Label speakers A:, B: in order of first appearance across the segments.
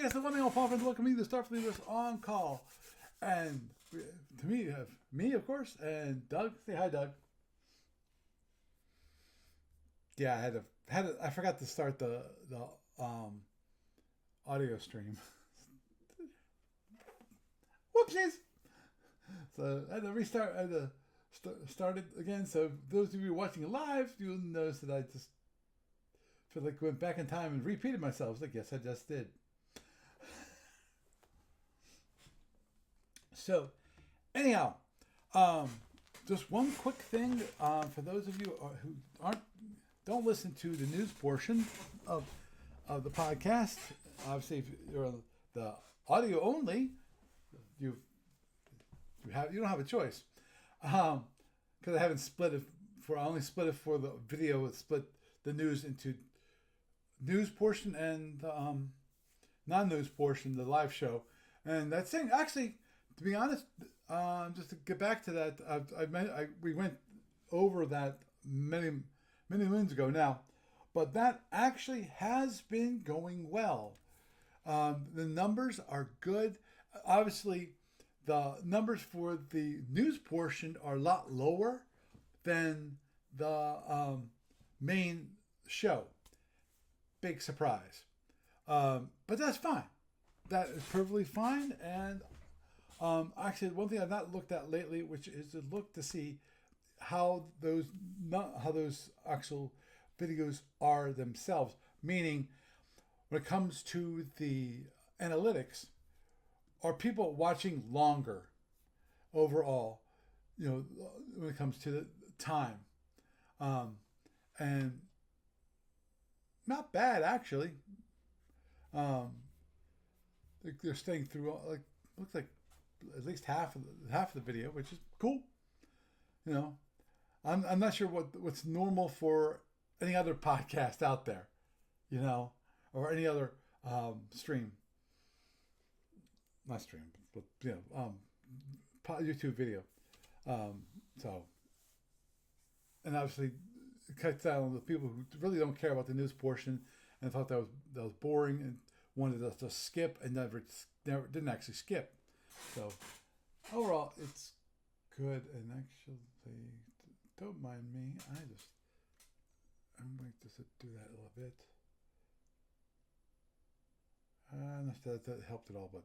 A: guess the one thing I'll pop in to look at me, the Starfleet was on call. And to me, you have me, of course, and Doug. Say hi, Doug. Yeah, I forgot to start the audio stream. Whoopsies! So I had to restart. I had to start it again. So those of you watching live, you'll notice that I just feel like I went back in time and repeated myself. Like, yes, I just did. So, anyhow, just one quick thing for those of you who don't listen to the news portion of the podcast. Obviously, if you're on the audio only, you don't have a choice because I haven't split it I only split it for the video. It split the news into news portion and non-news portion, the live show, and that's thing. Actually, to be honest, just to get back to that, we went over that many moons ago now, but that actually has been going well. The numbers are good. Obviously, the numbers for the news portion are a lot lower than the main show. Big surprise. But that's fine. That is perfectly fine. And actually, one thing I've not looked at lately, which is to look to see how those actual videos are themselves. Meaning, when it comes to the analytics, are people watching longer overall? When it comes to the time, and not bad actually. They're staying through looks like at least half of the video, which is cool. I'm not sure what's normal for any other podcast out there, or any other stream. Not stream, but YouTube video. So, and obviously, it cuts down on the people who really don't care about the news portion and thought that was boring and wanted us to skip and never didn't actually skip. So, overall, it's good. And actually, don't mind me. I'm going to do that a little bit. Not that helped at all, but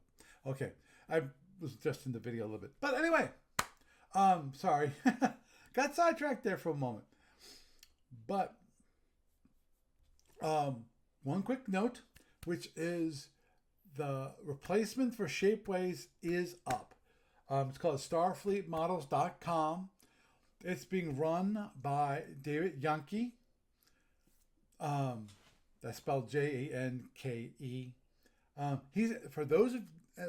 A: okay. I was just in the video a little bit. But anyway, sorry. Got sidetracked there for a moment. But one quick note, which is the replacement for Shapeways is up. It's called starfleetmodels.com. It's being run by David Janke. That's spelled Janke.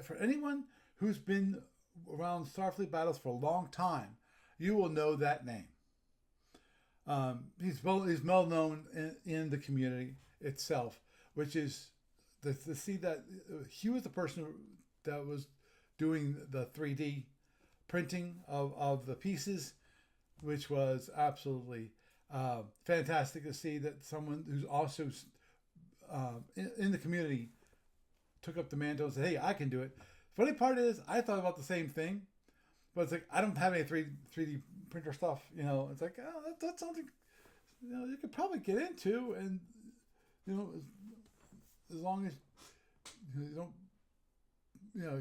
A: For anyone who's been around Starfleet battles for a long time, you will know that name. He's well known in the community itself, which is to see that he was the person that was doing the 3D printing of the pieces, which was absolutely fantastic to see that someone who's also in the community took up the mantle and said, hey, I can do it. Funny part is, I thought about the same thing, but it's like, I don't have any 3D printer stuff, It's like, oh, that's something, you could probably get into, and, as long as you don't,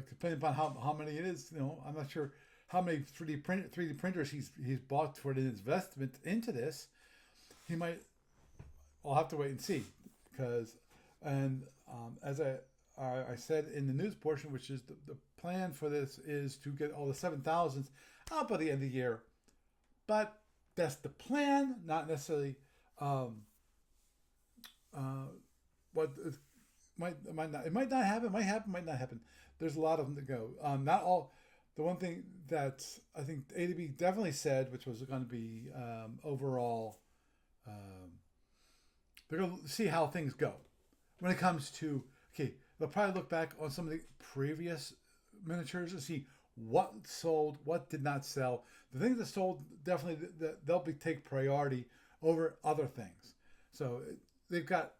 A: depending upon how many it is, I'm not sure how many 3D printers he's bought for his investment into this. I'll have to wait and see, because, as I said in the news portion, which is the plan for this is to get all the 7,000s out by the end of the year. But that's the plan, not necessarily what it might not. It might not happen. Might happen. Might not happen. There's a lot of them to go. Not all. The one thing that I think ADB definitely said, which was going to be overall, they're going to see how things go when it comes to. Okay, they'll probably look back on some of the previous miniatures and see what sold, what did not sell. The things that sold, definitely they'll take priority over other things. So they've got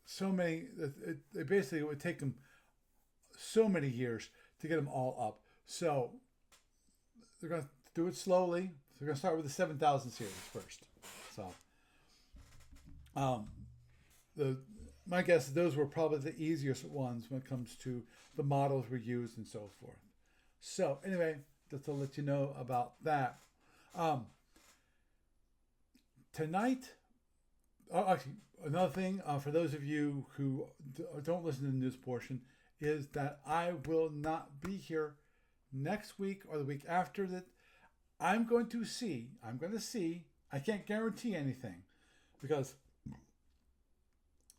A: so many. It basically would take them so many years to get them all up. So they're going to do it slowly. So they're going to start with the 7000 series first. So my guess is those were probably the easiest ones when it comes to the models we used and so forth. So anyway, just to let you know about that. Tonight, actually, another thing for those of you who don't listen to the news portion is that I will not be here next week or the week after that. I'm going to see. I can't guarantee anything because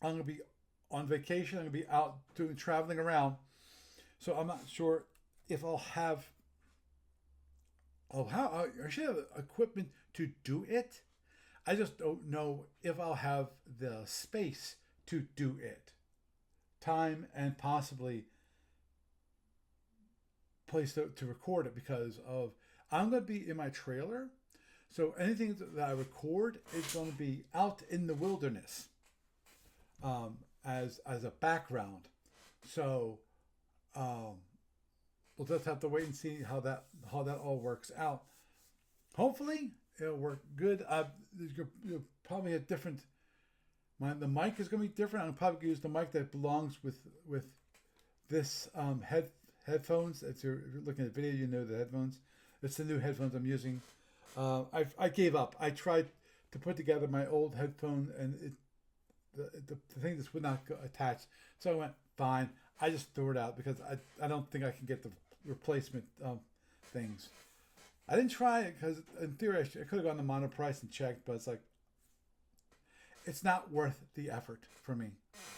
A: I'm going to be on vacation. I'm going to be out traveling around. So I'm not sure if I'll have. I should have equipment to do it. I just don't know if I'll have the space to do it. Time and possibly place to record it because of I'm going to be in my trailer. So anything that I record is going to be out in the wilderness as a background. So we'll just have to wait and see how that all works out. Hopefully it'll work good. You'll probably have different. The mic is going to be different. I'll probably use the mic that belongs with this headphones. If you're looking at the video, you know the headphones. It's the new headphones I'm using. I gave up. I tried to put together my old headphone, and the thing just would not attach. So I went, fine. I just threw it out because I don't think I can get the replacement things. I didn't try it because in theory I could have gone to Monoprice and checked, but it's like it's not worth the effort for me.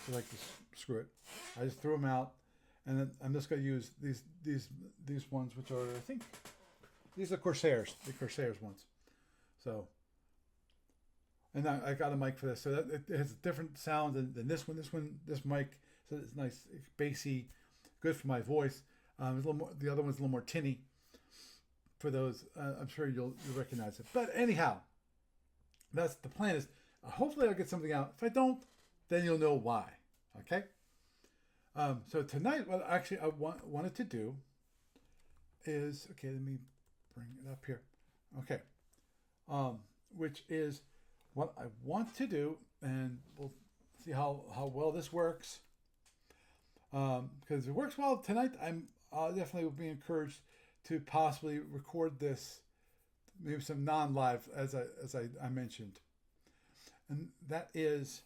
A: So like, just screw it. I just threw them out, and then I'm just going to use these ones, which are, I think these are Corsairs, the Corsairs ones. So, and I got a mic for this, so that it has a different sound than this one. This mic, so it's nice, it's bassy, good for my voice. It's a little more. The other one's a little more tinny. For those, I'm sure you'll recognize it. But anyhow, that's the plan. Is hopefully I'll get something out. If I don't, then you'll know why. Okay. So tonight, what actually I wanted to do is, okay, let me bring it up here. Okay. Which is what I want to do, and we'll see how well this works. Because if it works well tonight, I'll definitely will be encouraged to possibly record this, maybe some non-live, as I mentioned, and that is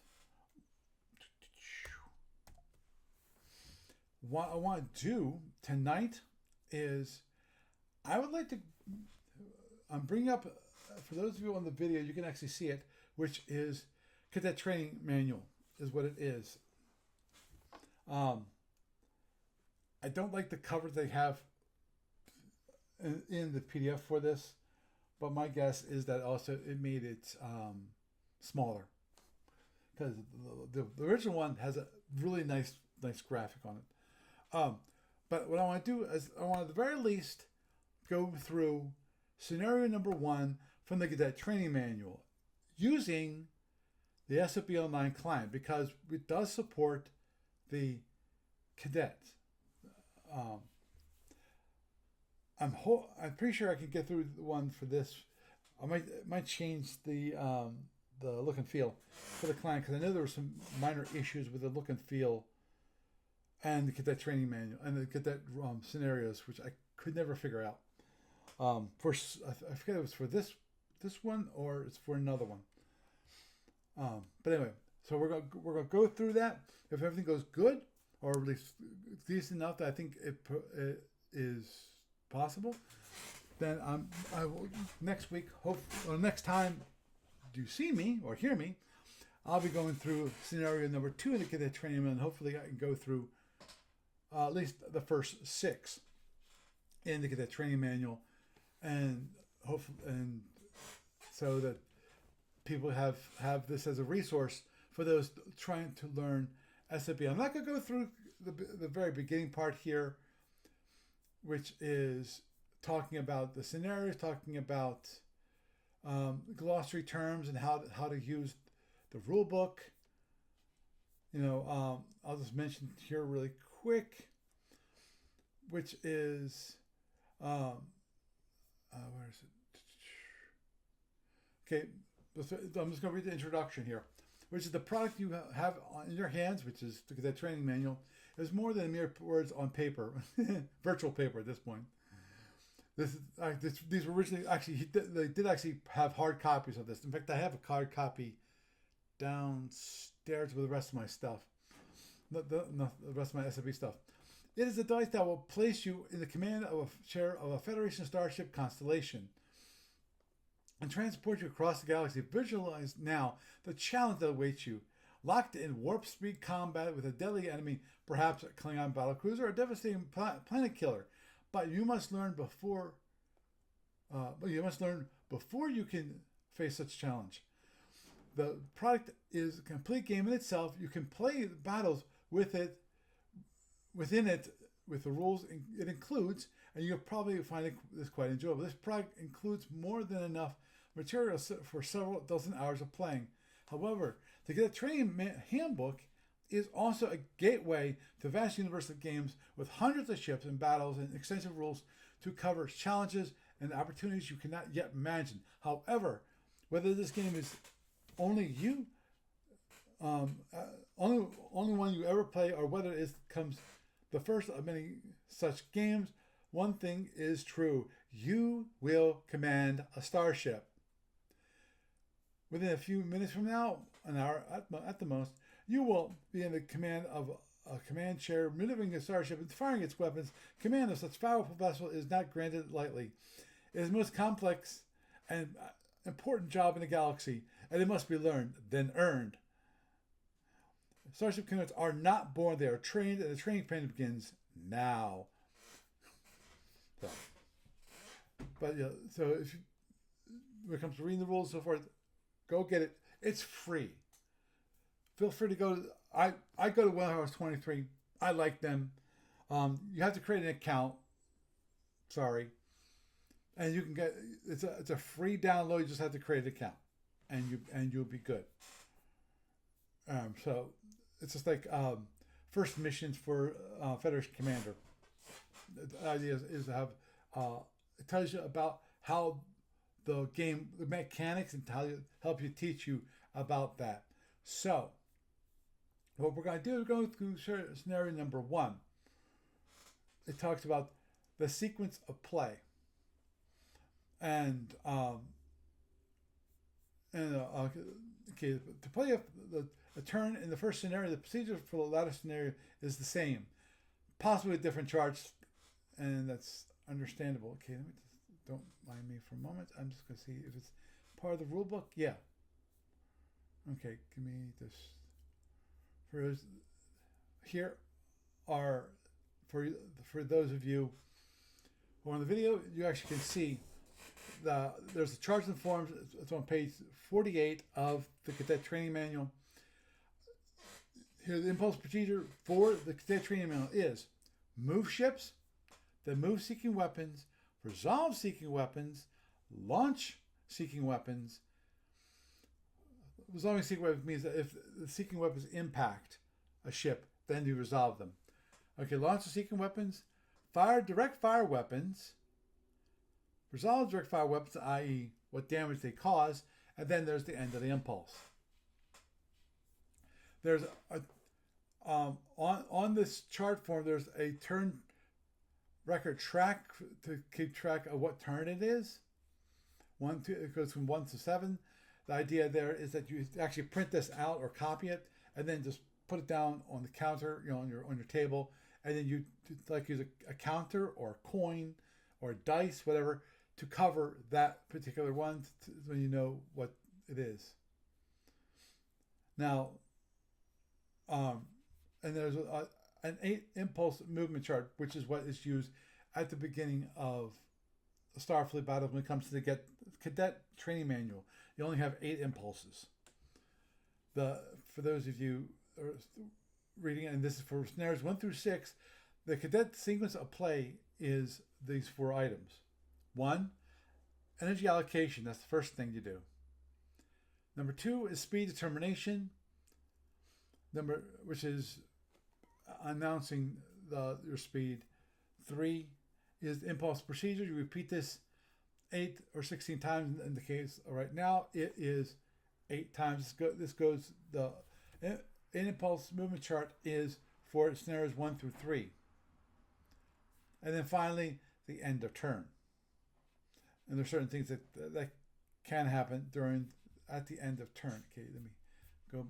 A: what I want to do tonight. Is I would like to. I'm bringing up for those of you on the video, you can actually see it, which is Cadet Training Manual is what it is. I don't like the cover they have in the PDF for this, but my guess is that also it made it smaller because the original one has a really nice graphic on it. But what I want to do is I want at the very least go through scenario number 1 from the Cadet Training Manual using the SFB Online Client because it does support the cadets. I'm pretty sure I can get through the one for this. I might change the look and feel for the client because I know there were some minor issues with the look and feel and the Cadet Training Manual and the Cadet scenarios, which I could never figure out. I forget if it was for this one or it's for another one. But anyway, so we're gonna go through that. If everything goes good, or at least decent enough that I think it is possible, then I will next week, or next time you see me or hear me, I'll be going through scenario number 2 in the Cadet Training Manual, and hopefully I can go through at least the first 6 in the Cadet Training Manual, and hopefully, and so that people have this as a resource for those trying to learn SFB. I'm not going to go through the very beginning part here, which is talking about the scenarios, talking about glossary terms and how to use the rule book. I'll just mention here really quick. which is, where is it? Okay, I'm just going to read the introduction here, which is the product you have in your hands, which is the Cadet Training Manual, is more than mere words on paper, virtual paper at this point. These were originally they did actually have hard copies of this. In fact, I have a hard copy downstairs with the rest of my stuff, the rest of my SFB stuff. It is a device that will place you in the command of a chair of a Federation starship constellation and transport you across the galaxy. Visualize now the challenge that awaits you. Locked in warp speed combat with a deadly enemy, perhaps a Klingon battlecruiser or a devastating planet killer. But you must learn before you can face such challenge. The product is a complete game in itself. You can play battles with it, within it, with the rules it includes, and you'll probably find this quite enjoyable. This product includes more than enough material for several dozen hours of playing. However, the Cadet Training Handbook is also a gateway to vast universe of games with hundreds of ships and battles and extensive rules to cover challenges and opportunities you cannot yet imagine. However, whether this game is only one you ever play, or whether it comes the first of many such games, one thing is true: you will command a starship. Within a few minutes from now, an hour at the most, you will be in the command of a command chair, maneuvering a starship and firing its weapons. Command of such powerful vessel is not granted lightly. It is the most complex and important job in the galaxy, and it must be learned, then earned. Starship commanders are not born; they are trained, and the training plan begins now. So if when it comes to reading the rules and so forth, go get it. It's free. Feel free to go. I go to Warehouse 23. I like them. You have to create an account. Sorry, and you can get it's a free download. You just have to create an account, and you'll be good. So it's just like first missions for Federation Commander. The idea is to have it tells you about how the game, the mechanics, and help you teach you about that. So what we're going to do is go through scenario number 1. It talks about the sequence of play, and okay, to play a turn in the first scenario, the procedure for the latter scenario is the same, possibly a different charge, and that's understandable. Okay, let me just, don't mind me for a moment. I'm just going to see if it's part of the rule book. Yeah. Okay, give me this. Here are for those of you who are on the video, you actually can see there's the charge and forms. It's on page 48 of the Cadet Training Manual. Here, the impulse procedure for the Cadet Training Manual is move ships, then move seeking weapons, resolve seeking weapons, launch seeking weapons. Resolving seeking weapons means that if the seeking weapons impact a ship, then you resolve them. Okay, launch the seeking weapons, fire direct fire weapons, resolve direct fire weapons, i.e. what damage they cause, and then there's the end of the impulse. There's on this chart form, there's a turn record track to keep track of what turn it is. It goes from 1 to 7. The idea there is that you actually print this out or copy it, and then just put it down on the counter, on your table, and then you use a counter or a coin or a dice, whatever, to cover that particular one, when you know what it is. Now, and there's an 8 impulse movement chart, which is what is used at the beginning of a Starfleet battle when it comes to the Cadet Training Manual. You only have 8 impulses. For those of you who are reading it, and this is for scenarios 1 through 6, the cadet sequence of play is these 4 items. 1, energy allocation. That's the first thing you do. Number 2 is speed determination, which is announcing your speed. 3 is the impulse procedure. You repeat this 8 or 16 times. In the case right now, it is 8 times. This goes, the impulse movement chart is for scenarios 1 through 3. And then finally, the end of turn. And there's certain things that can happen at the end of turn. Okay, let me go.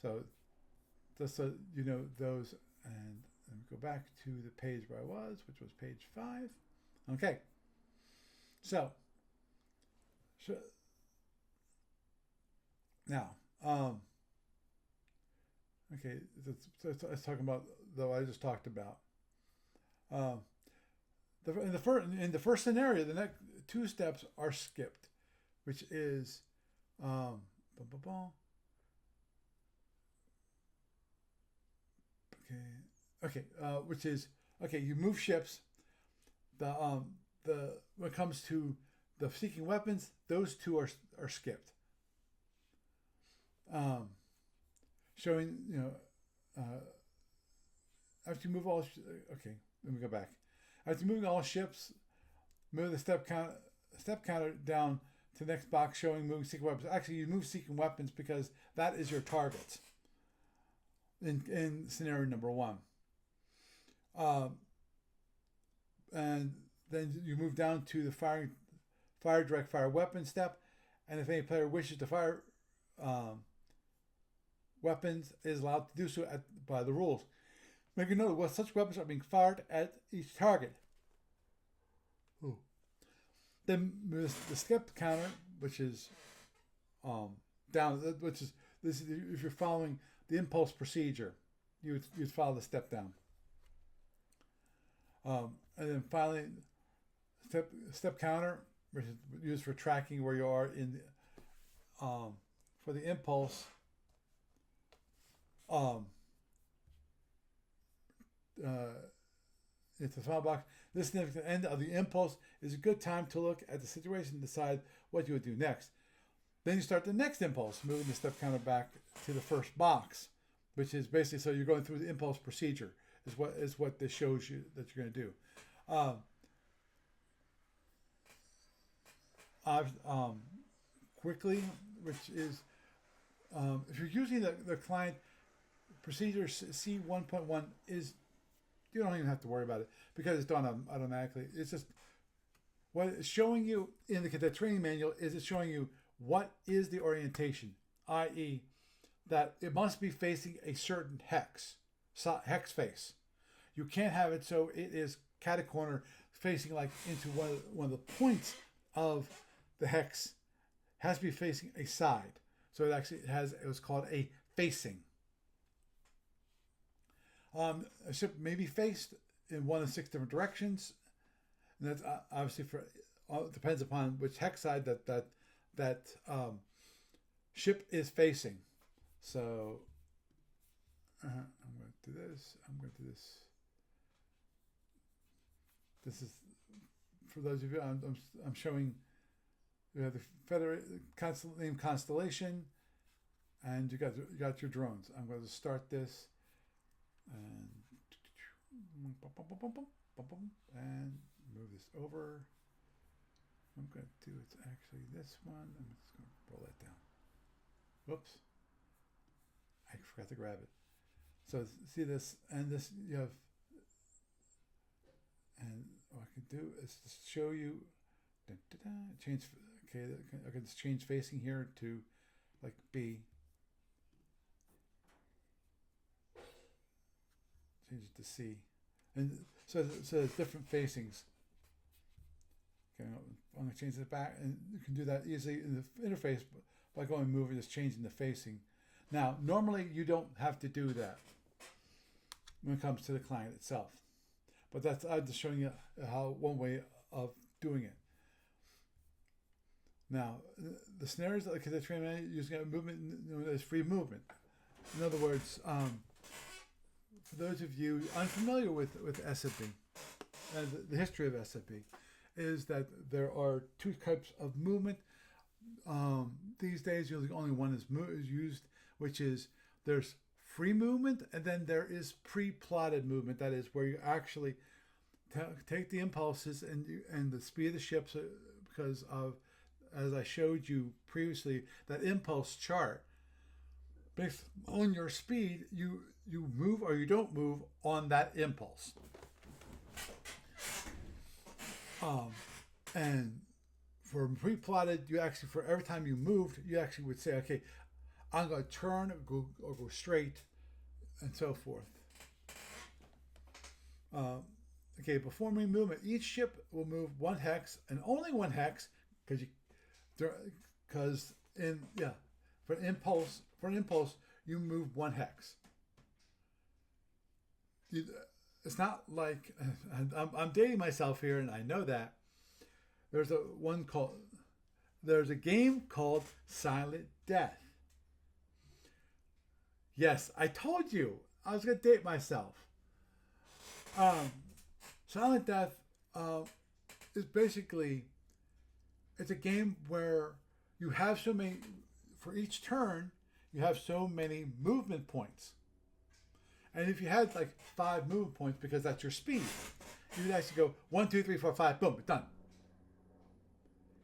A: So just so you know those, and let me go back to the page where I was, which was page 5. Okay. So now, okay, let's talk about though I just talked about. In the first scenario, the next 2 steps are skipped, which is which is you move ships. When it comes to the seeking weapons, those 2 are skipped. Showing after you move all let me go back. After moving all ships, move the step counter down to the next box showing moving seeking weapons. Actually, you move seeking weapons because that is your target in scenario number 1. And then you move down to the fire direct fire weapon step, and if any player wishes to fire weapons, is allowed to do so by the rules. Make a note of what such weapons are being fired at each target. Ooh. Then move the skip counter, which is down, which is this. If you're following the impulse procedure, you'd follow the step down. And then finally, step counter, which is used for tracking where you are in for the impulse. Into the file box. This significant end of the impulse is a good time to look at the situation and decide what you would do next. Then you start the next impulse, moving the step counter back to the first box, which is basically so you're going through the impulse procedure is what this shows you that you're going to do. Quickly, which is if you're using the client procedure C1.1 is, you don't even have to worry about it because it's done automatically. It's just what it's showing you in the Cadet Training Manual is it's showing you what is the orientation, i.e. that it must be facing a certain hex face. You can't have it so it is cat corner facing like into one of the points of the hex. It has to be facing a side. So it was called a facing. A ship may be faced in 1 of 6 different directions, and that's obviously depends upon which hex side that ship is facing. So I'm going to do this. This is for those of you. I'm showing. You have the name constellation, and you got your drones. I'm going to start this. And move this over. I'm going to do it's actually this one. I'm just going to roll that down. Whoops. I forgot to grab it. So see this and this you have, and what I can do is just show you change. Okay, I can just change facing here to like B. Change it to C, and so there's different facings. Okay, I'm going to change it back, and you can do that easily in the interface by going and moving, just changing the facing. Now, normally you don't have to do that when it comes to the client itself, but I'm just showing you how one way of doing it. Now, the snares that Cadet Training Manual using a movement known as free movement. In other words, for those of you unfamiliar with SFB and the history of SFB, is that there are 2 types of movement. These days, usually only one is used, which is there's free movement, and then there is pre-plotted movement. That is where you actually take the impulses and the speed of the ships, because of, as I showed you previously, that impulse chart. Based on your speed, you move or you don't move on that impulse. And for pre-plotted, you actually, for every time you moved, you actually would say, okay, I'm going to turn or go straight, and so forth. Okay, performing movement, each ship will move one hex and only one hex, because for an impulse you move one hex. It's not like, I'm dating myself here, and I know that there's a game called Silent Death. Yes, I told you I was going to date myself. Silent Death is basically, it's a game where you have so many, for each turn, you have so many movement points. And if you had like 5 movement points, because that's your speed, you would actually go 1, 2, 3, 4, 5, boom, done.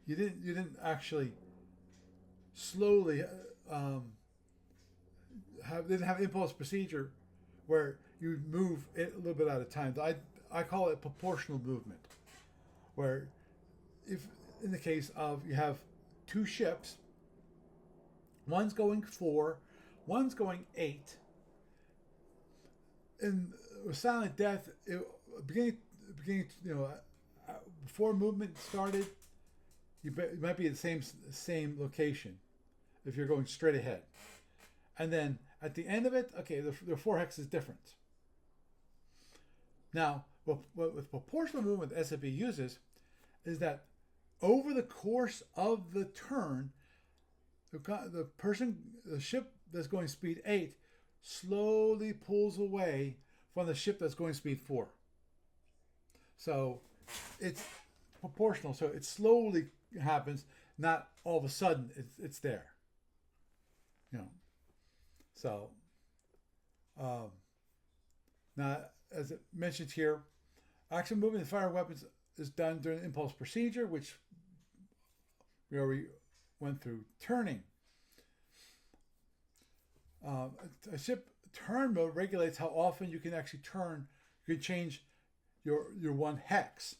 A: You didn't actually slowly didn't have impulse procedure where you move it a little bit at a time. I call it proportional movement, where if in the case of you have 2 ships, one's going 4, one's going 8. In Silent Death, beginning, before movement started, you might be at the same location if you're going straight ahead, and then at the end of it, okay, the 4 hex is different. Now, what with proportional movement SFB uses is that over the course of the turn, the ship that's going speed 8 slowly pulls away from the ship that's going speed 4. So it's proportional. So it slowly happens, not all of a sudden it's there. So now, as it mentioned here, action movement and fire weapons is done during impulse procedure, which we already went through. Turning. A ship turn mode regulates how often you can actually turn. You can change your 1 hex.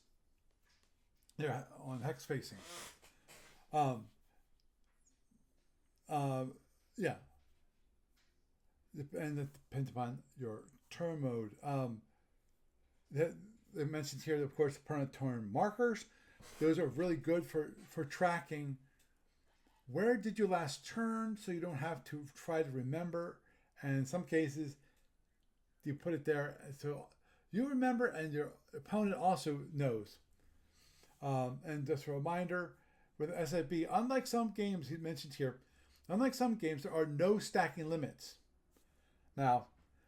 A: Yeah, on hex facing. Yeah. And it depends upon your turn mode. They mentioned here, of course, permanent turn markers. Those are really good for tracking where did you last turn, so you don't have to try to remember. And in some cases, you put it there so you remember and your opponent also knows. And just a reminder, with SFB, unlike some games he mentioned here, there are no stacking limits. Now,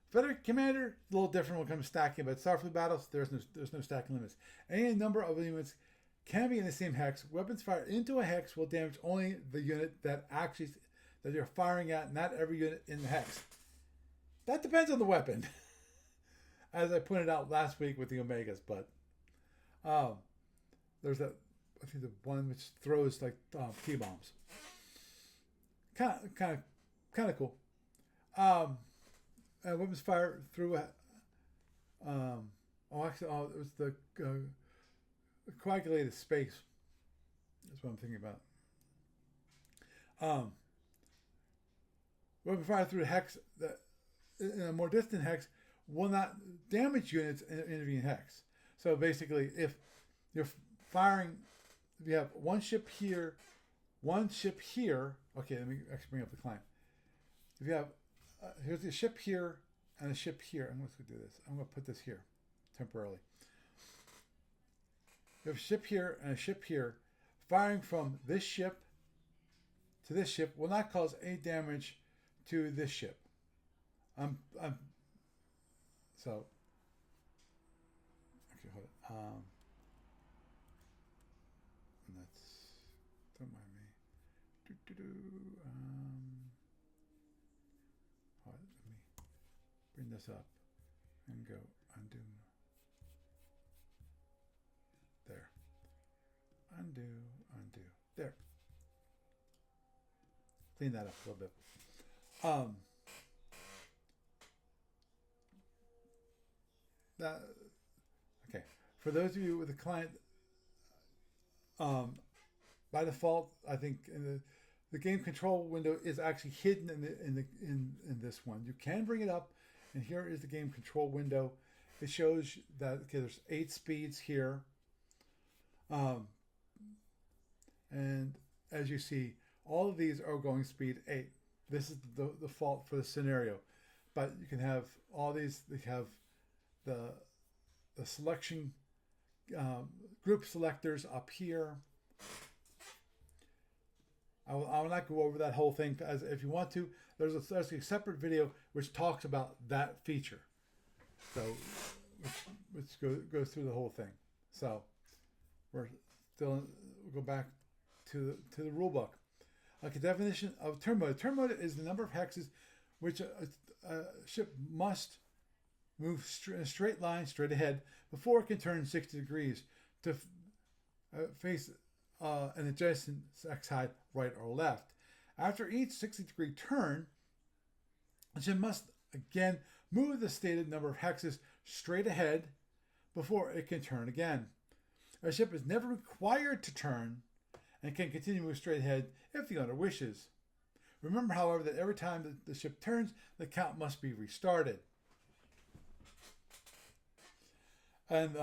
A: Federate Commander, a little different when it comes to stacking, but Starfleet battles, there's no stacking limits. Any number of units can be in the same hex. Weapons fired into a hex will damage only the unit that you're firing at, not every unit in the hex. That depends on the weapon, as I pointed out last week with the Omegas. But there's the one which throws like T-bombs. Kind of cool. Weapons fire through. It was the coagulated space. That's what I'm thinking about. Weapon fire through a hex that in a more distant hex will not damage units in an intervening hex. So basically, if you're firing, if you have one ship here. Okay, let me actually bring up the client. If you have here's a ship here and a ship here. I'm going to do this. I'm going to put this here temporarily. You have a ship here and a ship here. Firing from this ship to this ship will not cause any damage to this ship. So okay, hold it. And that's, don't mind me. Hold it, let me bring this up and go undo. clean that up a little bit. Um, that, okay. For those of you with a client, by default, I think the game control window is actually hidden in this one. You can bring it up, and here is the game control window. It shows that there's 8 speeds here, and as you see, all of these are going speed 8. This is the default for the scenario, but you can have all these. They have the selection group selectors up here. I will not go over that whole thing. As if you want to, there's a separate video which talks about that feature. So, which goes through the whole thing. So, we'll go back to the rule book. Okay, definition of turn mode. Turn mode is the number of hexes which a ship must move in a straight line, straight ahead, before it can turn 60 degrees to face an adjacent side, right or left. After each 60-degree turn, the ship must again move the stated number of hexes straight ahead before it can turn again. A ship is never required to turn and can continue to move straight ahead if the owner wishes. Remember, however, that every time the ship turns, the count must be restarted. And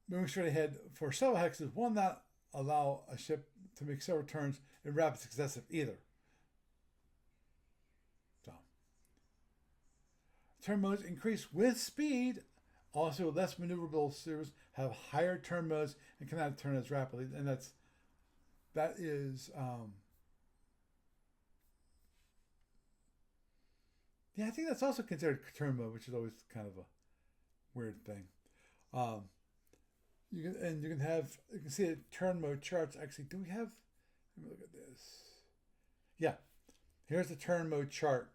A: moving straight ahead for several hexes will not allow a ship to make several turns in rapid succession either. So, turn modes increase with speed. Also, less maneuverable series have higher turn modes and cannot turn as rapidly, and that is I think that's also considered turn mode, which is always kind of a weird thing. You can see the turn mode charts. Actually, do we have? Let me look at this. Yeah, here's the turn mode chart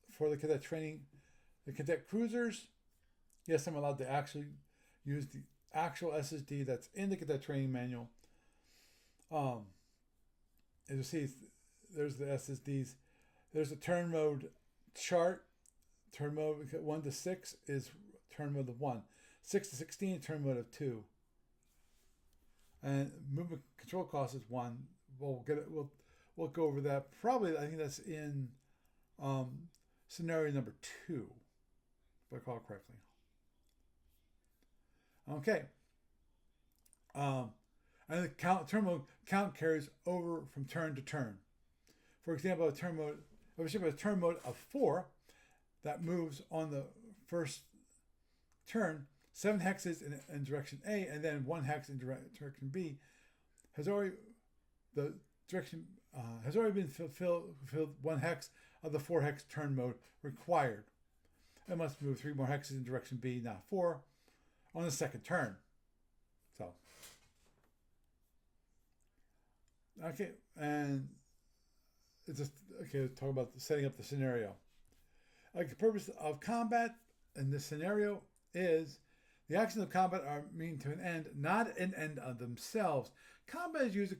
A: for the cadet training, the cadet cruisers. Yes, I'm allowed to actually use the actual SSD that's in the cadet training manual. As you see, there's the SSDs. There's a turn mode chart. Turn mode 1 to 6 is turn mode of 1. 6 to 16, turn mode of 2. And movement control cost is 1. We'll go over that. Probably, I think that's in scenario number 2, if I recall correctly. Okay. And the turn mode count carries over from turn to turn. For example, if a ship has a turn mode of 4 that moves on the first turn 7 hexes in direction A and then 1 hex in direction B, has already been fulfilled 1 hex of the 4 hex turn mode required. It must move 3 more hexes in direction B, not 4, on the second turn. So, okay, and it's just talk about setting up the scenario. Like the purpose of combat in this scenario is the actions of combat are mean to an end, not an end of themselves. Combat is used to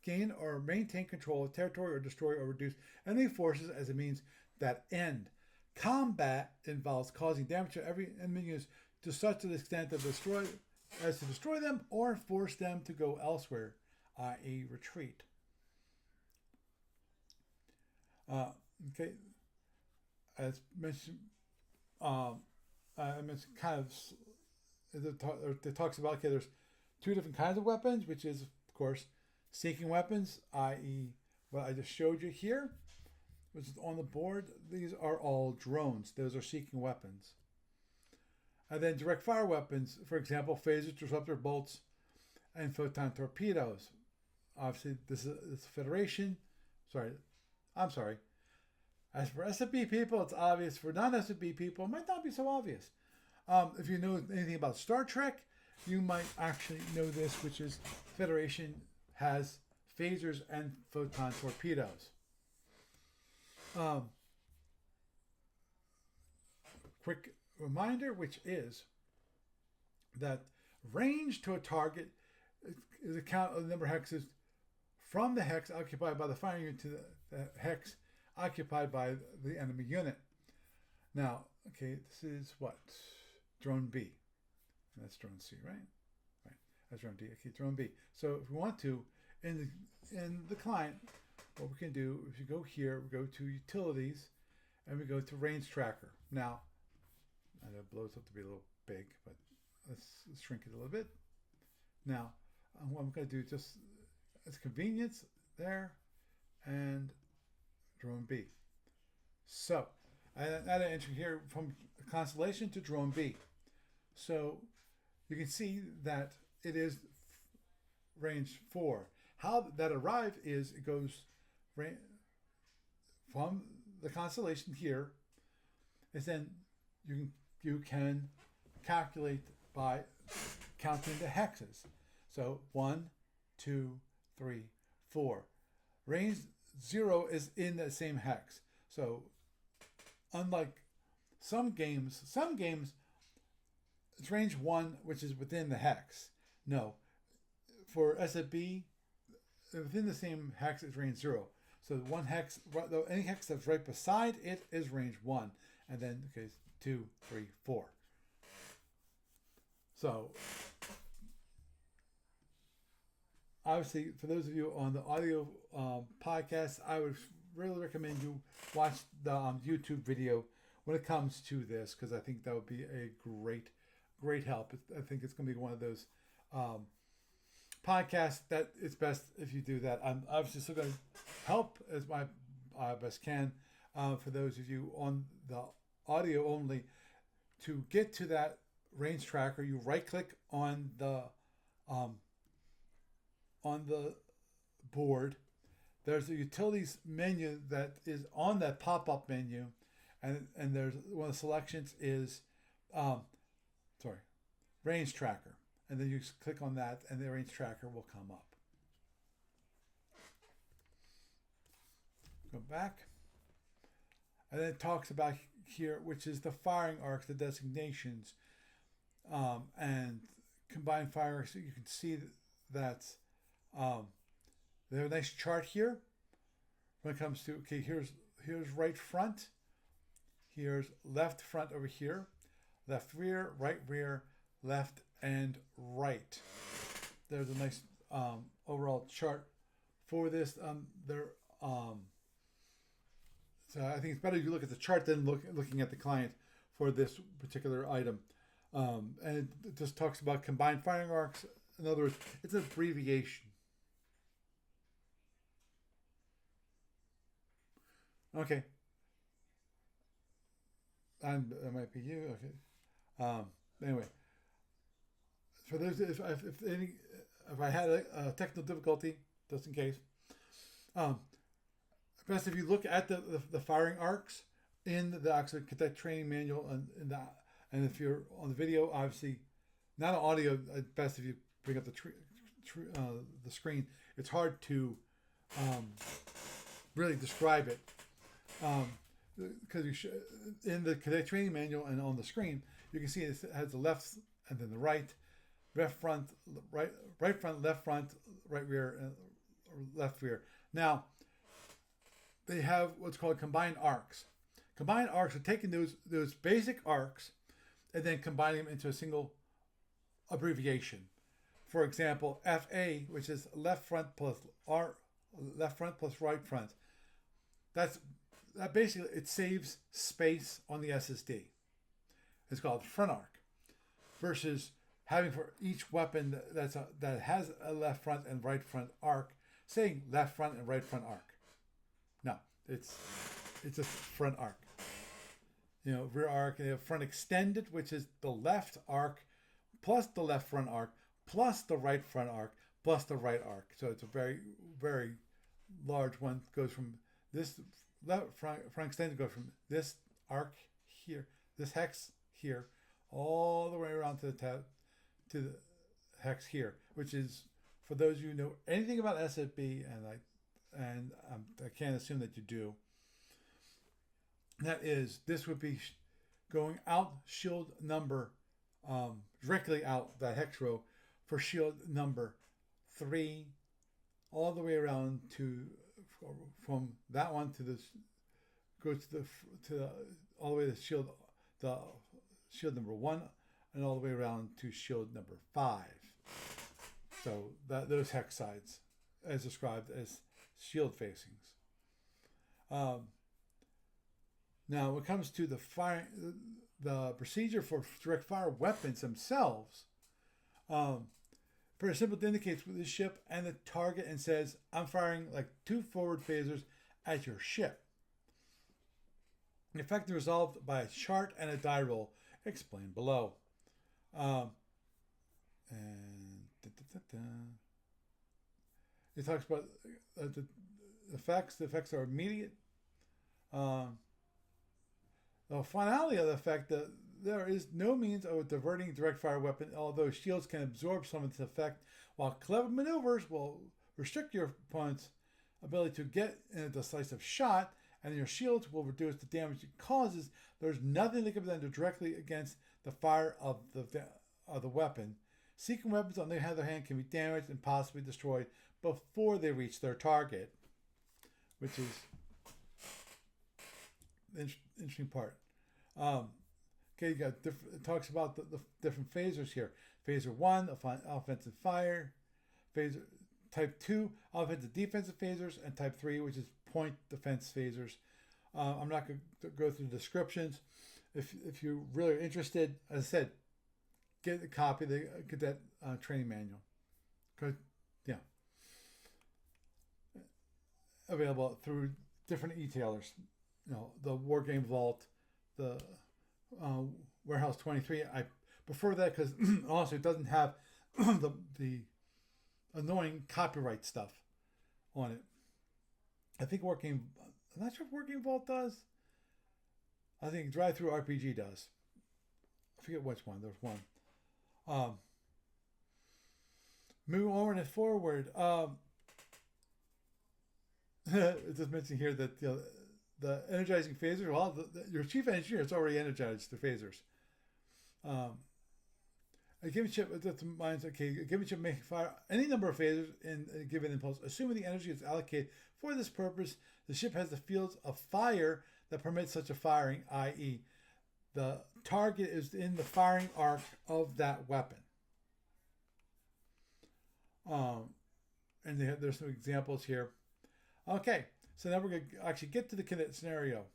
A: gain or maintain control of territory or destroy or reduce enemy forces as a means that end. Combat involves causing damage to every enemy unit to such an extent as to destroy them or force them to go elsewhere, i.e. retreat. Okay, as mentioned, I mentioned kind of, it talks about, there's 2 different kinds of weapons, which is, of course, seeking weapons, i.e. what I just showed you here, which is on the board. These are all drones. Those are seeking weapons. And then direct fire weapons, for example, phasers, disruptor bolts, and photon torpedoes. Obviously, this is Federation. I'm sorry. As for SFB people, it's obvious. For non-SFB people, it might not be so obvious. If you know anything about Star Trek, you might actually know this, which is Federation has phasers and photon torpedoes. Quick reminder, which is that range to a target is a count of the number of hexes from the hex occupied by the firing unit to the hex occupied by the enemy unit. Now, okay, this is what? Drone B. And that's drone C, right? Right. That's drone D. Okay, drone B. So if we want to, in the client, what we can do, if you go here, we go to Utilities, and we go to Range Tracker. Now, I know it blows up to be a little big, but let's shrink it a little bit. Now, what I'm going to do, just as convenience, there, and drone B. So, I add an entry here from Constellation to drone B. So, you can see that it is range 4. How that arrive is it goes from the constellation here, is then you can calculate by counting the hexes. So 1, 2, 3, 4. Range 0 is in the same hex. So unlike some games it's range 1, which is within the hex. No, for SFB, within the same hex is range 0. So one hex, any hex that's right beside it is range 1, and then okay, 2, 3, 4. So obviously, for those of you on the audio podcast, I would really recommend you watch the YouTube video when it comes to this, because I think that would be a great help. I think it's going to be one of those podcasts that it's best if you do that. I'm obviously still going to help as my best can for those of you on the audio only. To get to that range tracker, you right click on the board. There's a utilities menu that is on that pop-up menu, and there's one of the selections is range tracker, and then you just click on that and the range tracker will come up. Go back, and then it talks about here, which is the firing arcs, the designations, and combined firing arcs. So you can see that they have a nice chart here when it comes to, okay, here's right front, here's left front over here, left rear, left and right. There's a nice overall chart for this. So I think it's better you look at the chart than looking at the client for this particular item. And it just talks about combined firing arcs. In other words, it's an abbreviation. Okay. And that might be you. Okay. Anyway, for those, if I had a technical difficulty, just in case, best if you look at the firing arcs in the actual Cadet Training Manual, and if you're on the video, obviously, not on audio. Best if you bring up the screen. It's hard to really describe it. Because in the Cadet Training Manual and on the screen, you can see it has the left and then the right front, right front, left front, right rear, left rear. Now, they have what's called combined arcs. Combined arcs are taking those basic arcs and then combining them into a single abbreviation. For example, FA, which is left front plus right front. That basically, it saves space on the SSD. It's called front arc, versus having for each weapon that has a left front and right front arc, saying left front and right front arc. No, it's just front arc. Rear arc, you have front extended, which is the left arc plus the left front arc plus the right front arc plus the right arc. So it's a very, very large one. It goes from this left front extended, goes from this arc here, this hex here, all the way around to the hex here, which is, for those of you who know anything about SFB, and I can't assume that you do, that is, this would be going out shield number, directly out that hex row for shield number 3, all the way around to, from that one to this, goes to all the way to the shield number 1, and all the way around to shield number 5. So those hex sides, as described as shield facings. Now, when it comes to the procedure for direct fire weapons themselves, pretty simple. It indicates with the ship and the target and says, I'm firing like 2 forward phasers at your ship. The effect is resolved by a chart and a die roll explained below. It talks about the effects. The effects are immediate. The finality of the effect, that there is no means of diverting a direct fire weapon, although shields can absorb some of its effect, while clever maneuvers will restrict your opponent's ability to get in a decisive shot, and your shields will reduce the damage it causes. There's nothing that can be done directly against the fire of the weapon. Seeking weapons, on the other hand, can be damaged and possibly destroyed before they reach their target, which is the interesting part. Okay, you got it talks about the different phasers here. Phaser 1, offensive fire. Phaser Type 2, offensive defensive phasers, and Type 3, which is point defense phasers. I'm not going to go through the descriptions. If you're really interested, as I said, get a copy of the Cadet Training Manual. Yeah. Available through different e-tailers. You know, the War Game Vault, the Warehouse 23. I prefer that because also it doesn't have the annoying copyright stuff on it. I think I'm not sure if War Game Vault does. I think Drive Through RPG does. I forget which one. There's one. Moving on and forward. It just mentioned here that the energizing phasers. Well, your chief engineer has already energized the phasers. A given ship, a given ship may fire any number of phasers in a given impulse, assuming the energy is allocated for this purpose. The ship has the fields of fire that permit such a firing, i.e., the target is in the firing arc of that weapon. And there's some examples here. Okay, so now we're going to actually get to the cadet scenario.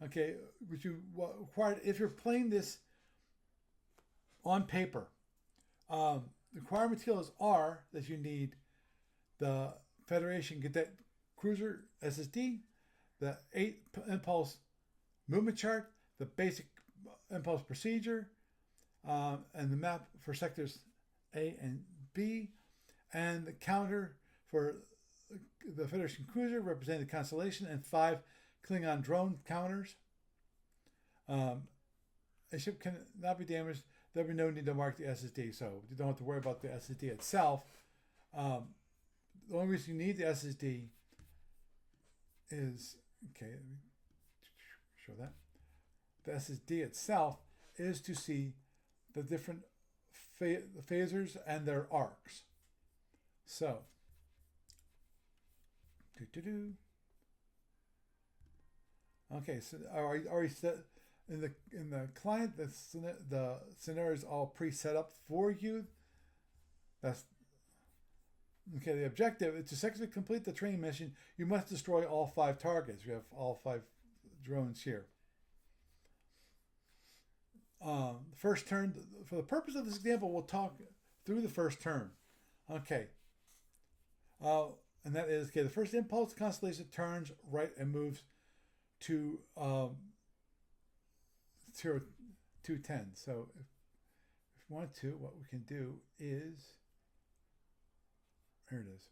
A: Okay, which you required if you're playing this on paper. The required materials are that you need the Federation Cadet Cruiser SSD, the 8 impulse movement chart, the basic impulse procedure, and the map for sectors A and B, and the counter for the Federation Cruiser representing the constellation, and 5 Klingon drone counters. A ship cannot be damaged. There'll be no need to mark the SSD, so you don't have to worry about the SSD itself. The only reason you need the SSD is, okay, let me show that. The SSD itself is to see the different phasers and their arcs. So, okay, so I already set in the client. The scenario is all pre-set up for you. That's okay. The objective is to successfully complete the training mission. You must destroy all 5 targets. You have all 5 drones here. First turn. For the purpose of this example, we'll talk through the first turn. Okay. And that is, okay, the first impulse constellation turns right and moves to 210. So if we want to, what we can do is, here it is.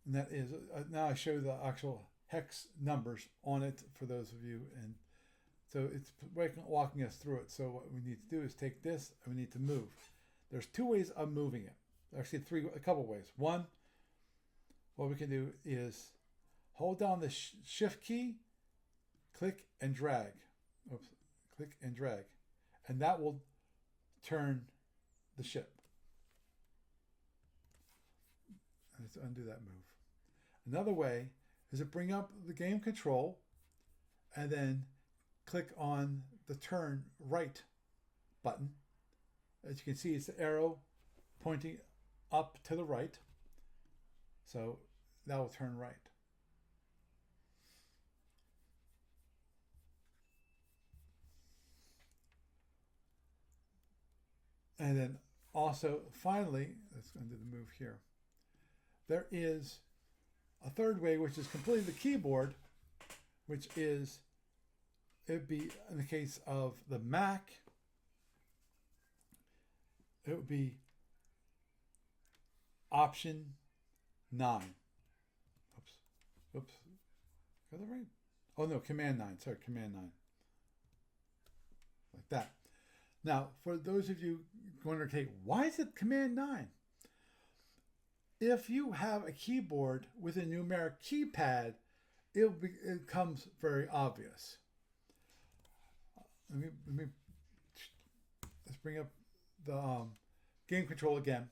A: And that is, now I show the actual hex numbers on it for those of you. And so it's walking us through it. So what we need to do is take this and we need to move. There's 2 ways of moving it. Actually, a couple ways. One, what we can do is hold down the shift key, click and drag. Oops, click and drag. And that will turn the ship. Let's undo that move. Another way is to bring up the game control and then click on the turn right button. As you can see, it's the arrow pointing up to the right. So that will turn right. And then also, finally, let's undo the move here. There is a third way, which is completely the keyboard, which is, it would be in the case of the Mac, it would be Option 9. Oops. Got that right? Oh no, Command 9. Sorry, Command 9. Like that. Now, for those of you wondering, okay, why is it Command 9? If you have a keyboard with a numeric keypad, it comes very obvious. Let's bring up the game control again.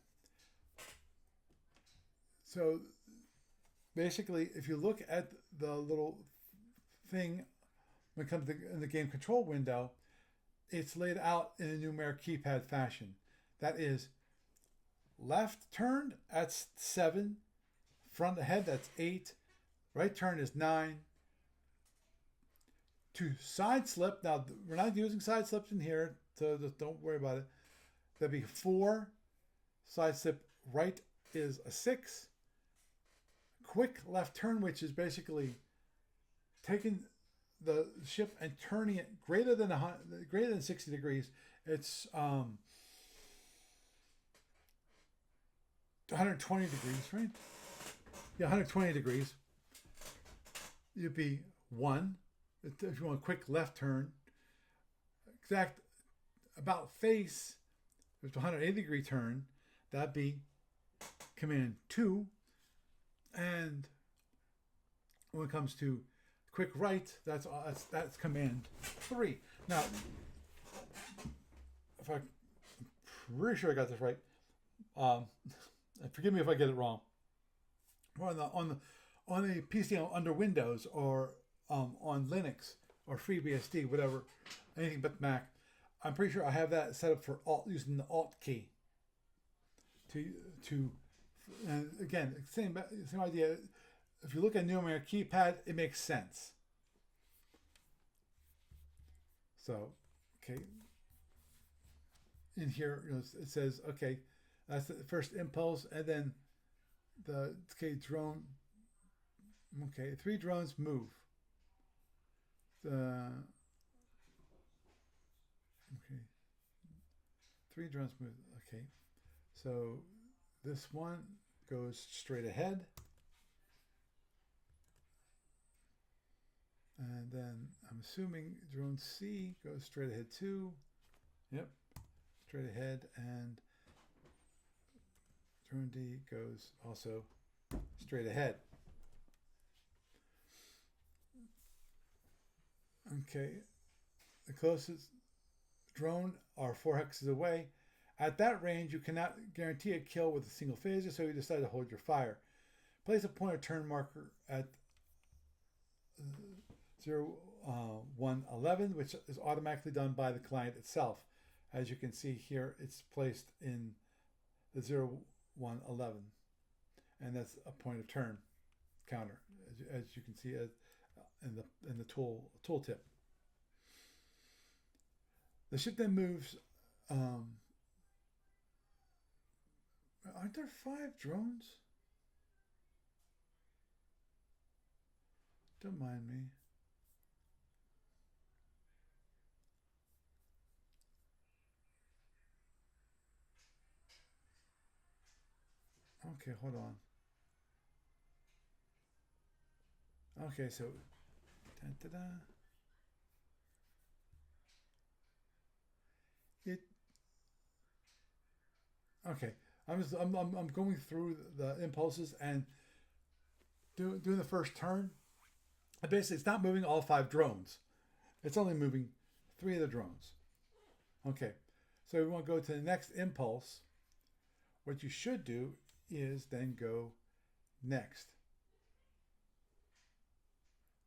A: So basically, if you look at the little thing when it comes to in the game control window, it's laid out in a numeric keypad fashion. That is, left turn, that's 7. Front ahead, that's 8. Right turn is 9. To side slip, now we're not using side slips in here, so just don't worry about it. That'd be 4. Side slip right is a 6. Quick left turn, which is basically taking the ship and turning it greater than 60 degrees. It's 120 degrees, right? Yeah, 120 degrees. You'd be 1. If you want a quick left turn, exact about face, if it's a 180 degree turn, that'd be Command 2. And when it comes to quick right, that's Command 3. Now, I'm pretty sure I got this right. Forgive me if I get it wrong. On a PC under Windows or on Linux or FreeBSD, whatever, anything but Mac, I'm pretty sure I have that set up for Alt, using the Alt key. And again, same idea. If you look at numeric keypad, it makes sense. So, okay, in here it says, okay, that's the first impulse, and then the drone. Okay, 3 drones move. Okay, 3 drones move. Okay, so this one goes straight ahead, and then I'm assuming drone C goes straight ahead too. Yep, straight ahead, and drone D goes also straight ahead. Okay, the closest drone are 4 hexes away. At that range, you cannot guarantee a kill with a single phaser, so you decide to hold your fire. Place a pointer turn marker at 0111, which is automatically done by the client itself. As you can see here, it's placed in the 0111, and that's a point of turn counter, as you can see in the tooltip. The ship then moves. Aren't there 5 drones? Don't mind me. Okay, hold on. Okay, so okay. I'm going through the impulses and doing the first turn. And basically, it's not moving all 5 drones. It's only moving 3 of the drones. Okay, so we want to go to the next impulse. What you should do is then go next.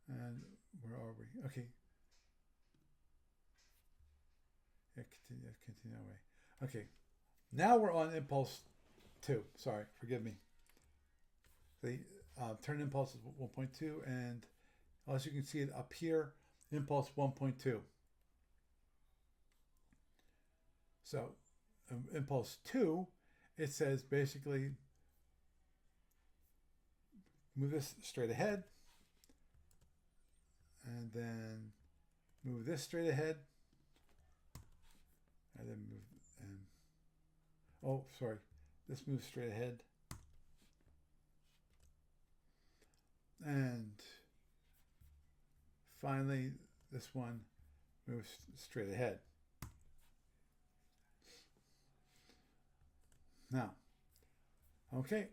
A: And where are we? Okay. Yeah, continue away. Okay. Now we're on impulse 2. Sorry, forgive me. The turn impulse is 1.2, and as you can see it up here, impulse 1.2. So impulse 2, it says basically move this straight ahead, and then move this straight ahead, and then move, and oh, sorry, this moves straight ahead, and finally this one moves straight ahead. Now, okay,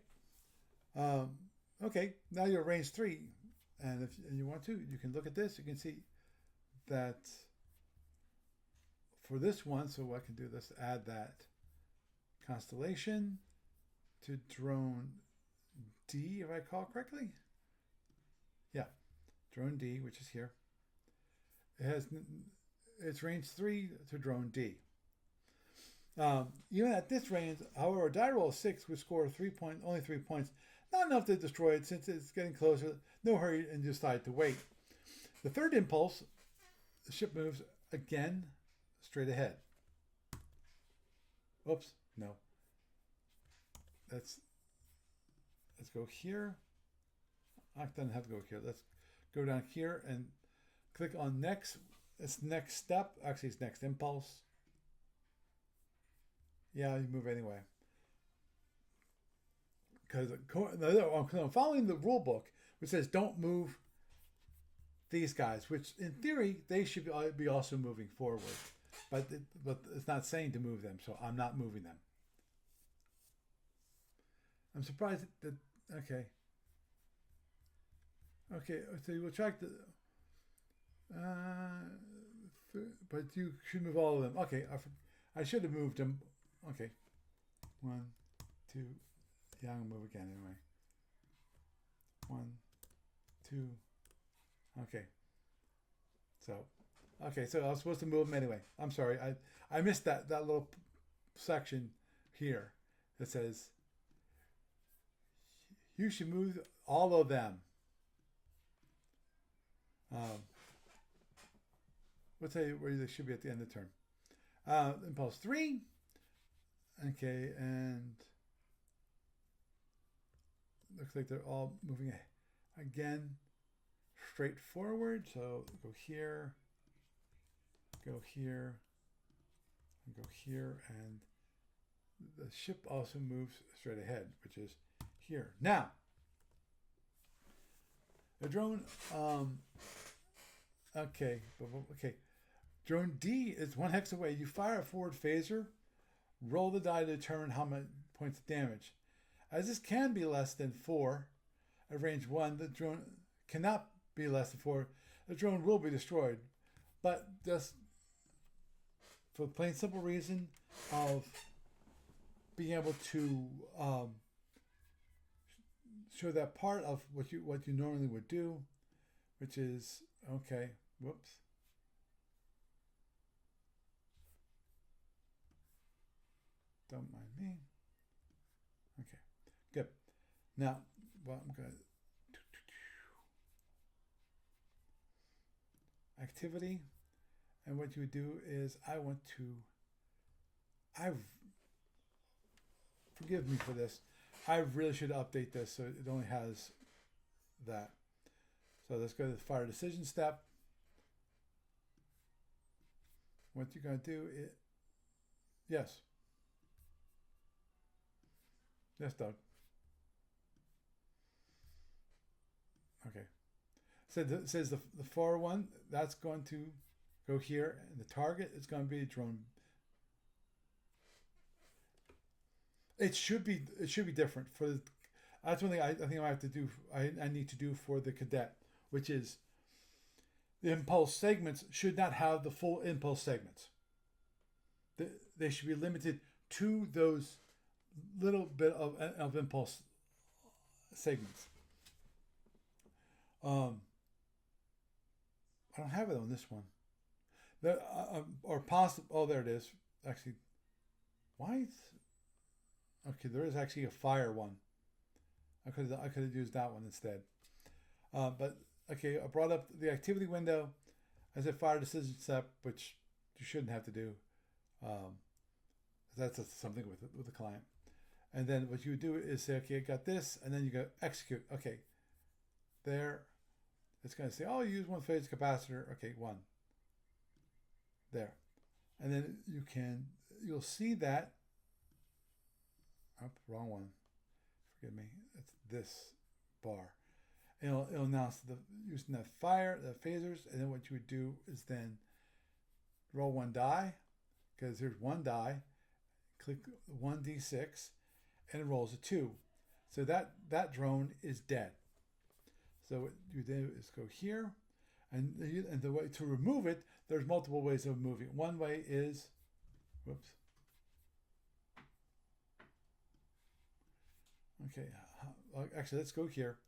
A: okay, now you're range 3, and if you want to, you can look at this. You can see that for this one, so I can do this, add that constellation to drone D, if I recall correctly. Yeah, drone D, which is here. It's range 3 to drone D. Even at this range, however, a die roll of 6 would score only 3 points. Not enough to destroy it since it's getting closer. No hurry and decide to wait. The third impulse, the ship moves again straight ahead. Oops, no. Let's go here. I don't have to go here. Let's go down here and click on next. It's next step. Actually, it's next impulse. Yeah, you move anyway. Because I'm following the rule book, which says don't move these guys, which in theory they should be also moving forward, but it's not saying to move them, so I'm not moving them. I'm surprised that okay, so you will track the. But you should move all of them. Okay, I should have moved them. Okay, 1, 2. Yeah, I'm gonna move again anyway. 1, 2. Okay. So I was supposed to move them anyway. I'm sorry. I missed that little section here that says you should move all of them. We'll tell you where they should be at the end of the turn. Impulse 3. Okay, and looks like they're all moving again straight forward. So go here, and go here, and the ship also moves straight ahead, which is here. Now, the drone, okay. Drone D is 1 hex away. You fire a forward phaser, roll the die to determine how many points of damage. As this can be less than 4 at range 1, the drone cannot be less than 4. The drone will be destroyed. But just for the plain simple reason of being able to show that part of what you normally would do, which is okay. Whoops. Don't mind me. Okay, good. Now, well, I'm going to activity, and what you would do is forgive me for this. I really should update this so it only has that. So let's go to the fire decision step. What you're going to do is, yes, Doug. Okay. So it says the far one, that's going to go here, and the target is going to be drone. It should be different for. That's one thing I think I have to do. I need to do for the cadet, which is the impulse segments should not have the full impulse segments. They should be limited to those little bit of impulse segments. I don't have it on this one. Or possible. Oh, there it is. Actually, why? Okay, there is actually a fire one. I could have used that one instead. But okay, I brought up the activity window as a fire decision step, which you shouldn't have to do. That's something with the client. And then what you would do is say, okay, I got this, and then you go execute. Okay, there. It's going to say, oh, you use one phase capacitor. Okay, one. There. And then you'll see that. Oh, wrong one. Forgive me. It's this bar. It'll announce using that the phasers, and then what you would do is then roll one die, because there's one die. Click 1d6, and it rolls a 2. So that drone is dead. So what you do is go here, and the way to remove it, there's multiple ways of moving. One way is, whoops. Okay, actually, let's go here.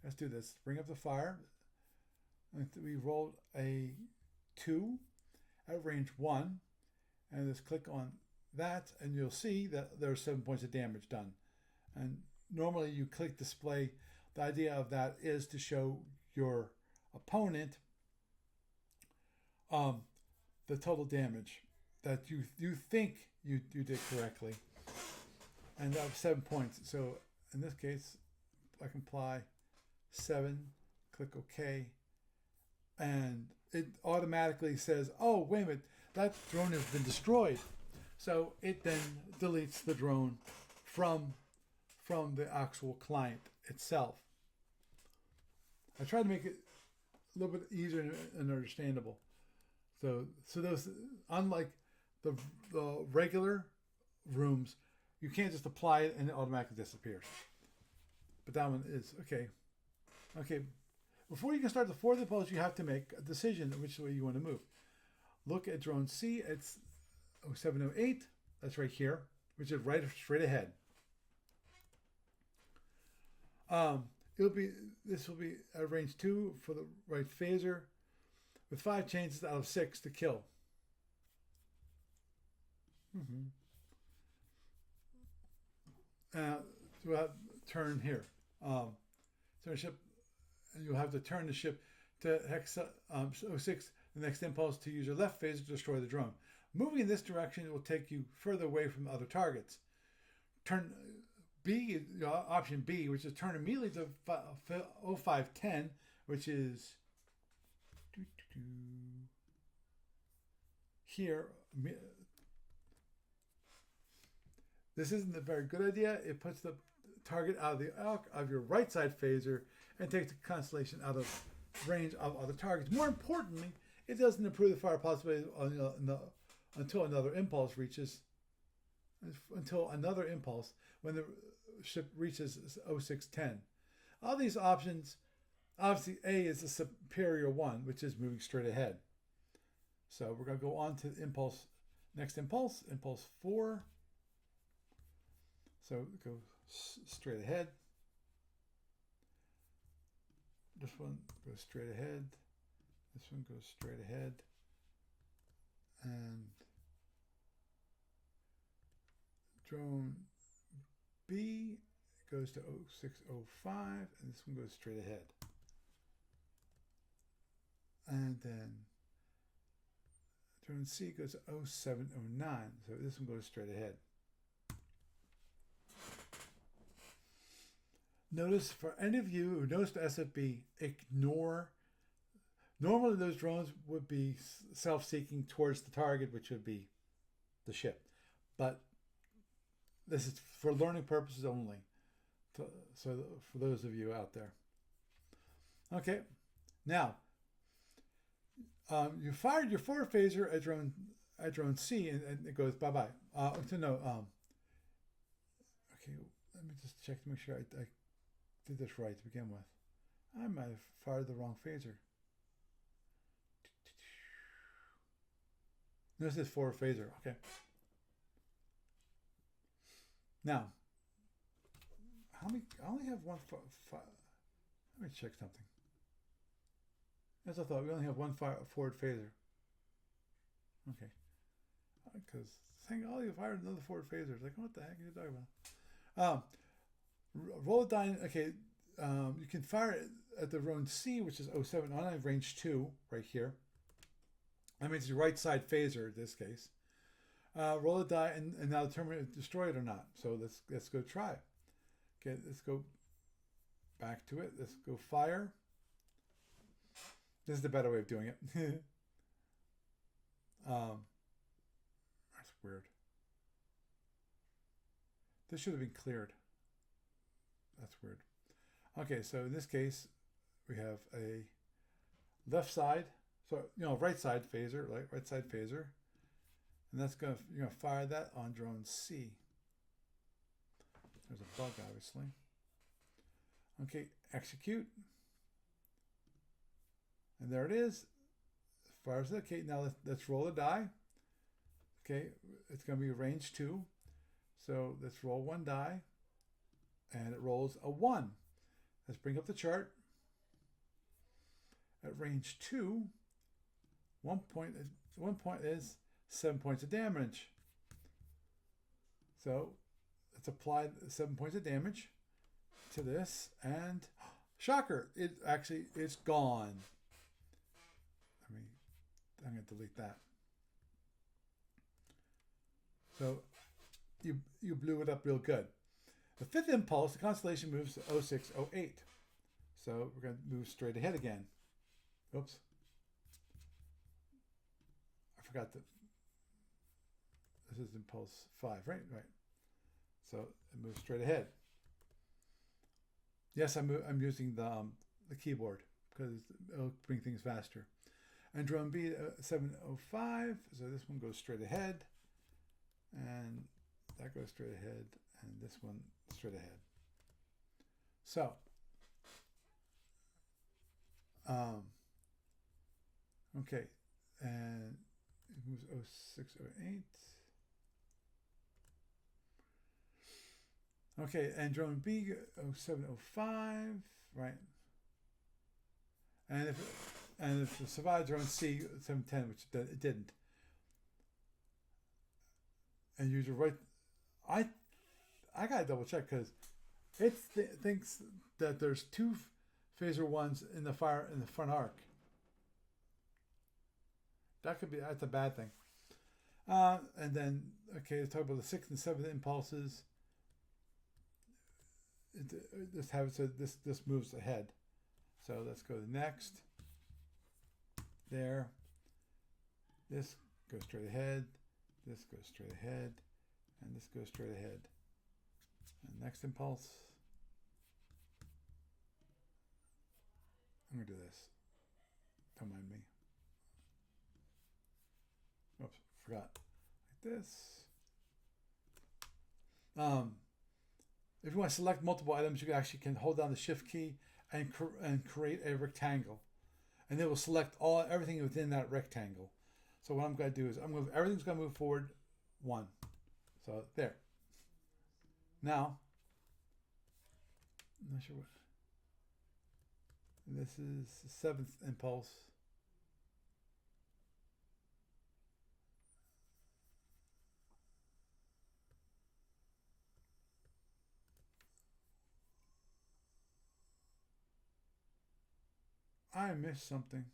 A: Let's do this. Bring up the fire. We rolled a 2 at range 1, and just click on that, and you'll see that there are 7 points of damage done. And normally you click display. The idea of that is to show your opponent the total damage that you think you did correctly. And that was 7 points. So in this case, I can apply 7, click OK, and it automatically says, oh, wait a minute, that drone has been destroyed. So it then deletes the drone from the actual client itself. I try to make it a little bit easier and understandable. So those, unlike the regular rooms, you can't just apply it and it automatically disappears. But that one is okay. Okay, before you can start the fourth impulse, you have to make a decision which way you want to move. Look at drone C. It's 0708. That's right here, which is straight ahead. This will be at range 2 for the right phaser, with 5 chances out of 6 to kill. We'll have turn here. Turn ship. You'll have to turn the ship to hex 06. The next impulse to use your left phaser to destroy the drone. Moving in this direction will take you further away from other targets. Turn B, option B, which is turn immediately to 0510, which is here. This isn't a very good idea. It puts the target out of the arc of your right side phaser and takes the constellation out of range of other targets. More importantly, it doesn't improve the fire possibility until another impulse reaches. Until another impulse when the ship reaches 0610. All these options, obviously A is the superior one, which is moving straight ahead. So we're going to go on to impulse, next impulse 4. So go straight ahead. This one goes straight ahead. This one goes straight ahead. And drone B goes to 0605, and this one goes straight ahead. And then drone C goes to 0709, so this one goes straight ahead. Notice, for any of you who knows the SFB, ignore. Normally those drones would be self-seeking towards the target, which would be the ship. But this is for learning purposes only. So for those of you out there. Okay, now you fired your forward phaser at drone C, and it goes bye-bye. Okay, let me just check to make sure I did this right to begin with. I might have fired the wrong phaser. This is forward phaser. Okay. Now, how many? I only have one. Let me check something. As I thought, we only have one forward phaser. Okay, because saying, "Oh, you fired another forward phaser." It's like, what the heck are you talking about? Roll the die. Okay, you can fire it at the zone C, which is 07 on range 2, right here. That means your right side phaser in this case. Roll the die and now determine if destroy it or not. So let's go try it. Okay, let's go back to it. Let's go fire. This is the better way of doing it. That's weird. This should have been cleared. That's weird. Okay, so in this case, we have a left side, so right side phaser, right side phaser, and you're gonna fire that on drone C. There's a bug, obviously. Okay, execute, and there it is. Fires it. Okay, now let's roll the die. Okay, it's gonna be range 2, so let's roll one die, and it rolls a 1. Let's bring up the chart. At range 2, 1 point is 7 points of damage. So let's apply 7 points of damage to this, and shocker, it's gone. I'm going to delete that. So you blew it up real good. The fifth impulse, the constellation moves to 0608. So we're going to move straight ahead again. Oops. I forgot that this is impulse 5, right? Right. So it moves straight ahead. Yes, I'm using the keyboard because it'll bring things faster. And drone B 705. So this one goes straight ahead. And that goes straight ahead. And this one straight ahead. So, okay, and it moves 0608. Okay, and drone B 0705, right? And if it survives drone C 710, which it didn't, and use your right, I gotta double check because it thinks that there's 2 phaser 1s in the front arc. That's a bad thing. And then let's talk about the 6th and 7th impulses. This moves ahead. So let's go to the next. There. This goes straight ahead. This goes straight ahead. And this goes straight ahead. And next impulse. I'm going to do this. Don't mind me. Oops, forgot. Like this. If you want to select multiple items, you can hold down the Shift key and create a rectangle. And it will select everything within that rectangle. So what I'm going to do is everything's going to move forward 1. So there. Now, I'm not sure what. This is the 7th impulse. I missed something.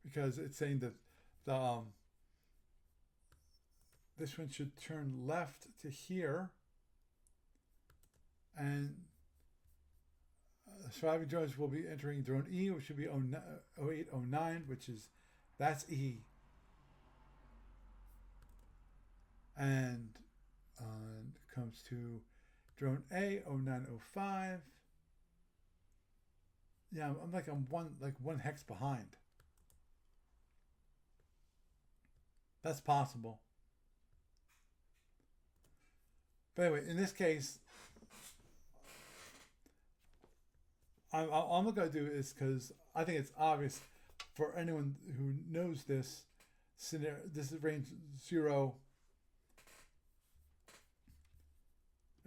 A: Because it's saying that this one should turn left to here, and surviving drones will be entering drone E, which should be 0809, that's E. And it comes to drone A 0905. Yeah, I'm one hex behind. That's possible. But anyway, in this case, all I'm going to do is, because I think it's obvious for anyone who knows this scenario, this is range 0.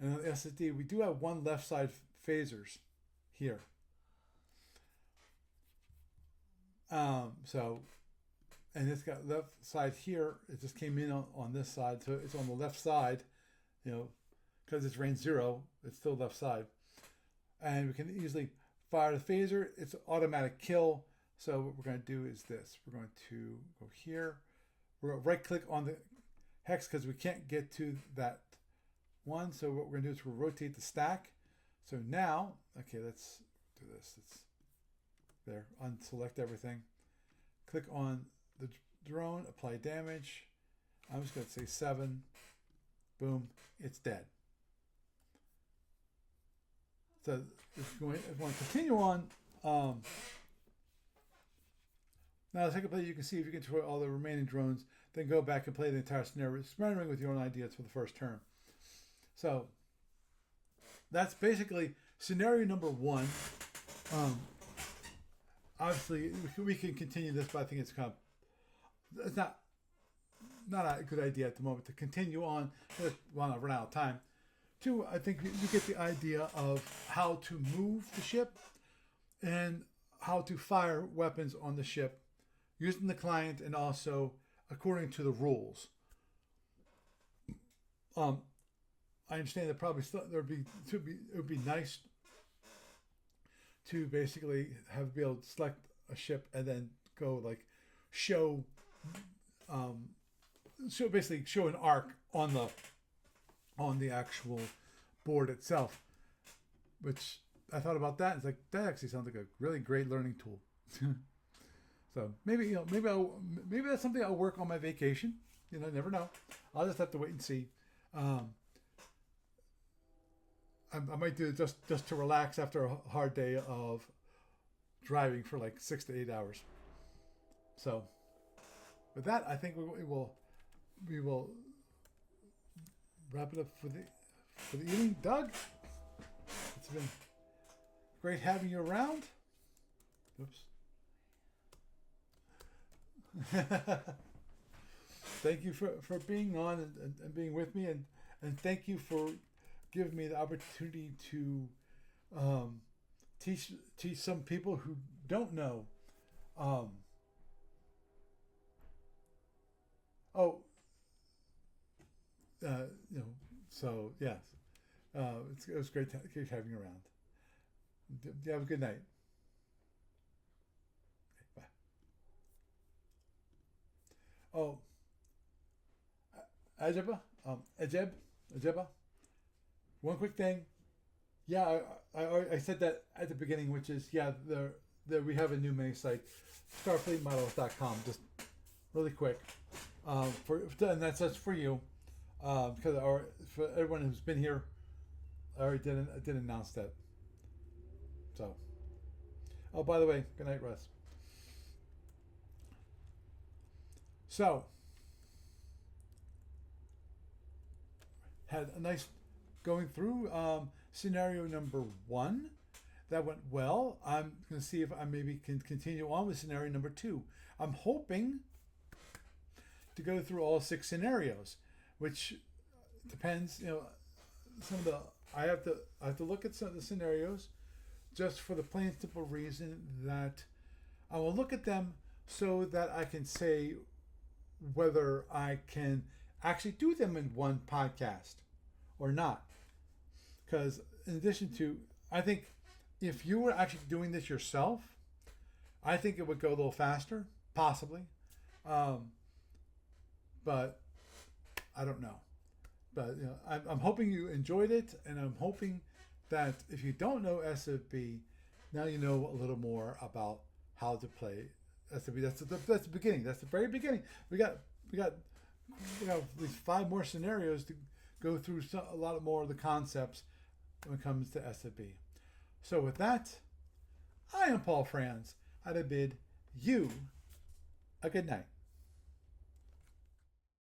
A: And on the SSD, we do have one left side phasers here. And it's got left side here. It just came in on this side, so it's on the left side, because it's range 0, it's still left side. And we can easily fire the phaser. It's automatic kill. So what we're going to do is this. We're going to go here. We're going to right click on the hex because we can't get to that one. So what we're going to do is we'll rotate the stack. So now, okay, let's do this. Let's there, unselect everything. Click on the drone, apply damage. I'm just going to say 7. Boom, it's dead. So if you want to continue on, now the second play, you can see if you can destroy all the remaining drones, then go back and play the entire scenario, experimenting with your own ideas for the first turn. So that's basically scenario number 1. Obviously, we can continue this, but I think it's not a good idea at the moment to continue on. Well, I've run out of time. 2, I think you get the idea of how to move the ship and how to fire weapons on the ship using the client and also according to the rules. I understand that probably it would be nice to basically be able to select a ship and then go show an arc on the actual board itself, which I thought about that. It's like, that actually sounds like a really great learning tool. So maybe that's something I'll work on my vacation. Never know. I'll just have to wait and see. I might do it just to relax after a hard day of driving for 6 to 8 hours. So with that, I think we will wrap it up for the evening. Doug, it's been great having you around. Oops. Thank you for being on and being with me, and thank you for giving me the opportunity to teach some people who don't know. So yes, it was great having you around. You have a good night. Okay, bye. Oh, Ajeba. One quick thing. Yeah, I said that at the beginning, which is, we have a new mini site, starfleetmodels.com. Just really quick, and that's for you, because for everyone who's been here, I already did announce that. So, oh, by the way, good night, Russ. So, had a nice going through scenario number 1. That went well. I'm going to see if I maybe can continue on with scenario number 2. I'm hoping to go through all 6 scenarios, which depends. I have to look at some of the scenarios, just for the plain and simple reason that I will look at them so that I can say whether I can actually do them in one podcast or not. Because in addition to, I think if you were actually doing this yourself, I think it would go a little faster, possibly. But I don't know. But I'm hoping you enjoyed it, and I'm hoping that if you don't know SFB, now you know a little more about how to play SFB. That's the beginning. That's the very beginning. We got at least 5 more scenarios to go through a lot more of the concepts when it comes to SFB. So with that, I am Paul Franz. I'd bid you a good night.